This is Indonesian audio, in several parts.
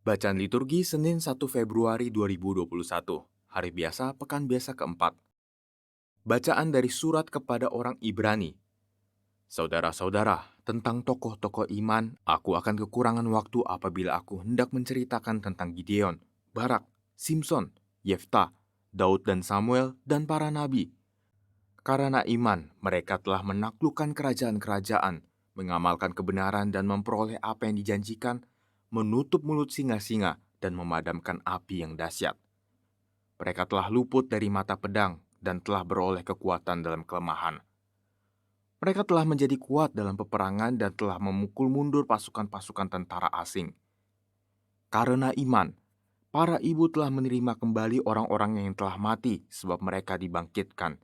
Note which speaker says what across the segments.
Speaker 1: Bacaan liturgi Senin 1 Februari 2021, Hari Biasa Pekan Biasa keempat. Bacaan dari surat kepada orang Ibrani. Saudara-saudara, tentang tokoh-tokoh iman, aku akan kekurangan waktu apabila aku hendak menceritakan tentang Gideon, Barak, Simson, Yefta, Daud dan Samuel, dan para nabi. Karena iman, mereka telah menaklukkan kerajaan-kerajaan, mengamalkan kebenaran dan memperoleh apa yang dijanjikan, menutup mulut singa-singa, dan memadamkan api yang dahsyat. Mereka telah luput dari mata pedang dan telah beroleh kekuatan dalam kelemahan. Mereka telah menjadi kuat dalam peperangan dan telah memukul mundur pasukan-pasukan tentara asing. Karena iman, para ibu telah menerima kembali orang-orang yang telah mati sebab mereka dibangkitkan.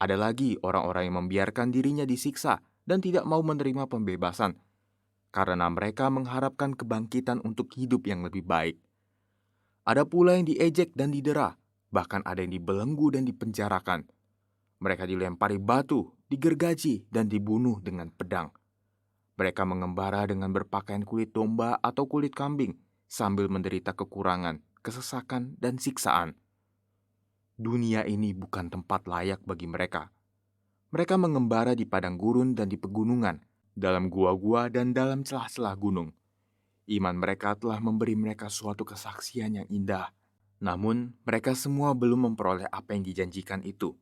Speaker 1: Ada lagi orang-orang yang membiarkan dirinya disiksa dan tidak mau menerima pembebasan, karena mereka mengharapkan kebangkitan untuk hidup yang lebih baik. Ada pula yang diejek dan didera, bahkan ada yang dibelenggu dan dipenjarakan. Mereka dilempari batu, digergaji, dan dibunuh dengan pedang. Mereka mengembara dengan berpakaian kulit domba atau kulit kambing, sambil menderita kekurangan, kesesakan, dan siksaan. Dunia ini bukan tempat layak bagi mereka. Mereka mengembara di padang gurun dan di pegunungan, dalam gua-gua dan dalam celah-celah gunung. Iman mereka telah memberi mereka suatu kesaksian yang indah. Namun, mereka semua belum memperoleh apa yang dijanjikan itu.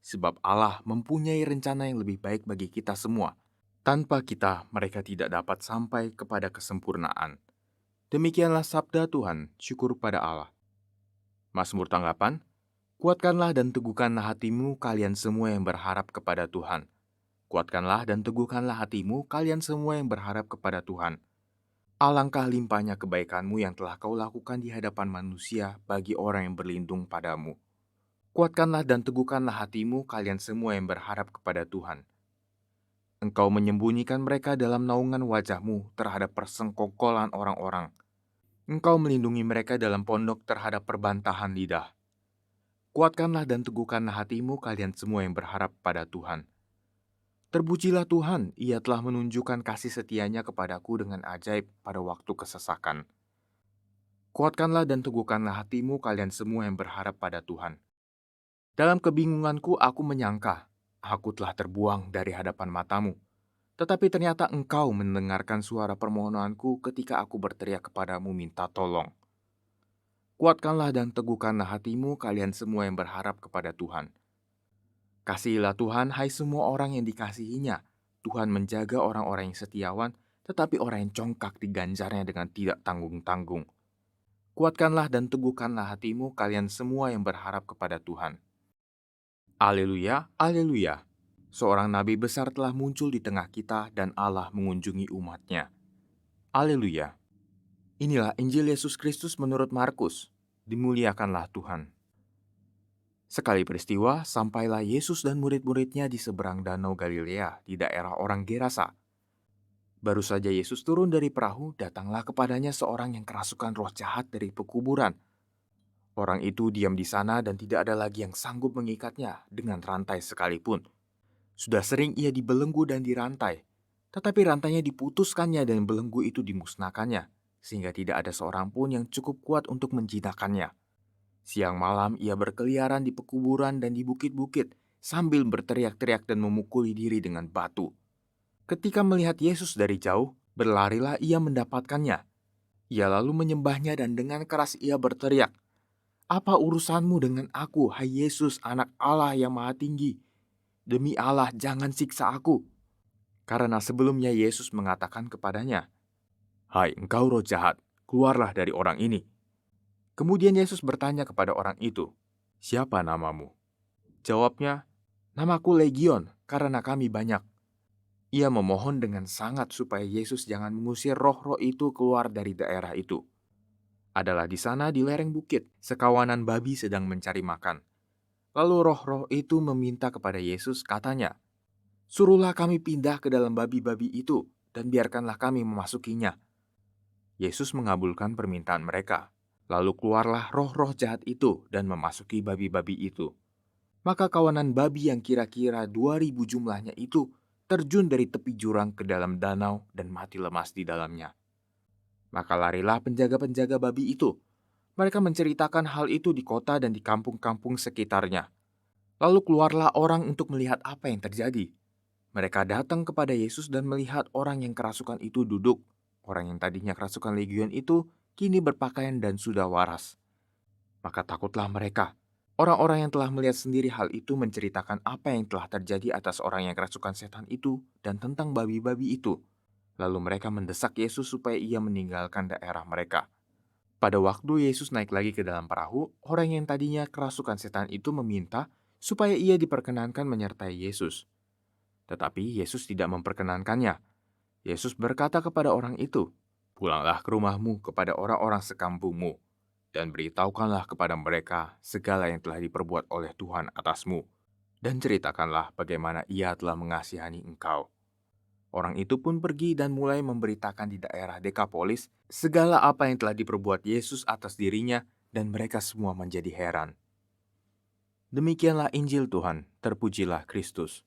Speaker 1: Sebab Allah mempunyai rencana yang lebih baik bagi kita semua. Tanpa kita, mereka tidak dapat sampai kepada kesempurnaan. Demikianlah sabda Tuhan, syukur pada Allah. Mazmur tanggapan, kuatkanlah dan teguhkanlah hatimu kalian semua yang berharap kepada Tuhan. Kuatkanlah dan teguhkanlah hatimu kalian semua yang berharap kepada Tuhan. Alangkah limpahnya kebaikanmu yang telah kau lakukan di hadapan manusia bagi orang yang berlindung padamu. Kuatkanlah dan teguhkanlah hatimu kalian semua yang berharap kepada Tuhan. Engkau menyembunyikan mereka dalam naungan wajahmu terhadap persengkokolan orang-orang. Engkau melindungi mereka dalam pondok terhadap perbantahan lidah. Kuatkanlah dan teguhkanlah hatimu kalian semua yang berharap pada Tuhan. Terpujilah Tuhan, Ia telah menunjukkan kasih setianya kepadaku dengan ajaib pada waktu kesesakan. Kuatkanlah dan teguhkanlah hatimu kalian semua yang berharap pada Tuhan. Dalam kebingunganku aku menyangka, aku telah terbuang dari hadapan matamu. Tetapi ternyata engkau mendengarkan suara permohonanku ketika aku berteriak kepadamu minta tolong. Kuatkanlah dan teguhkanlah hatimu kalian semua yang berharap kepada Tuhan. Kasihilah Tuhan, hai semua orang yang dikasihinya. Tuhan menjaga orang-orang yang setiawan, tetapi orang yang congkak diganjarnya dengan tidak tanggung-tanggung. Kuatkanlah dan teguhkanlah hatimu kalian semua yang berharap kepada Tuhan. Haleluya, haleluya. Seorang nabi besar telah muncul di tengah kita dan Allah mengunjungi umatnya. Haleluya. Inilah Injil Yesus Kristus menurut Markus. Dimuliakanlah Tuhan. Sekali peristiwa, sampailah Yesus dan murid-muridnya di seberang danau Galilea di daerah orang Gerasa. Baru saja Yesus turun dari perahu, datanglah kepadanya seorang yang kerasukan roh jahat dari pekuburan. Orang itu diam di sana dan tidak ada lagi yang sanggup mengikatnya dengan rantai sekalipun. Sudah sering ia dibelenggu dan dirantai, tetapi rantainya diputuskannya dan belenggu itu dimusnahkannya, sehingga tidak ada seorang pun yang cukup kuat untuk menjinakkannya. Siang malam ia berkeliaran di pekuburan dan di bukit-bukit sambil berteriak-teriak dan memukuli diri dengan batu. Ketika melihat Yesus dari jauh, berlarilah ia mendapatkannya. Ia lalu menyembahnya dan dengan keras ia berteriak, "Apa urusanmu dengan aku, hai Yesus, anak Allah yang maha tinggi? Demi Allah, jangan siksa aku." Karena sebelumnya Yesus mengatakan kepadanya, "Hai engkau roh jahat, keluarlah dari orang ini." Kemudian Yesus bertanya kepada orang itu, "Siapa namamu?" Jawabnya, "Namaku Legion, karena kami banyak." Ia memohon dengan sangat supaya Yesus jangan mengusir roh-roh itu keluar dari daerah itu. Adalah di sana di lereng bukit, sekawanan babi sedang mencari makan. Lalu roh-roh itu meminta kepada Yesus, katanya, "Suruhlah kami pindah ke dalam babi-babi itu, dan biarkanlah kami memasukinya." Yesus mengabulkan permintaan mereka. Lalu keluarlah roh-roh jahat itu dan memasuki babi-babi itu. Maka kawanan babi yang kira-kira 2.000 jumlahnya itu terjun dari tepi jurang ke dalam danau dan mati lemas di dalamnya. Maka larilah penjaga-penjaga babi itu. Mereka menceritakan hal itu di kota dan di kampung-kampung sekitarnya. Lalu keluarlah orang untuk melihat apa yang terjadi. Mereka datang kepada Yesus dan melihat orang yang kerasukan itu duduk. Orang yang tadinya kerasukan legion itu kini berpakaian dan sudah waras. Maka takutlah mereka. Orang-orang yang telah melihat sendiri hal itu menceritakan apa yang telah terjadi atas orang yang kerasukan setan itu dan tentang babi-babi itu. Lalu mereka mendesak Yesus supaya ia meninggalkan daerah mereka. Pada waktu Yesus naik lagi ke dalam perahu, orang yang tadinya kerasukan setan itu meminta supaya ia diperkenankan menyertai Yesus. Tetapi Yesus tidak memperkenankannya. Yesus berkata kepada orang itu, "Pulanglah ke rumahmu kepada orang-orang sekampungmu, dan beritahukanlah kepada mereka segala yang telah diperbuat oleh Tuhan atasmu, dan ceritakanlah bagaimana ia telah mengasihani engkau." Orang itu pun pergi dan mulai memberitakan di daerah Dekapolis segala apa yang telah diperbuat Yesus atas dirinya, dan mereka semua menjadi heran. Demikianlah Injil Tuhan, terpujilah Kristus.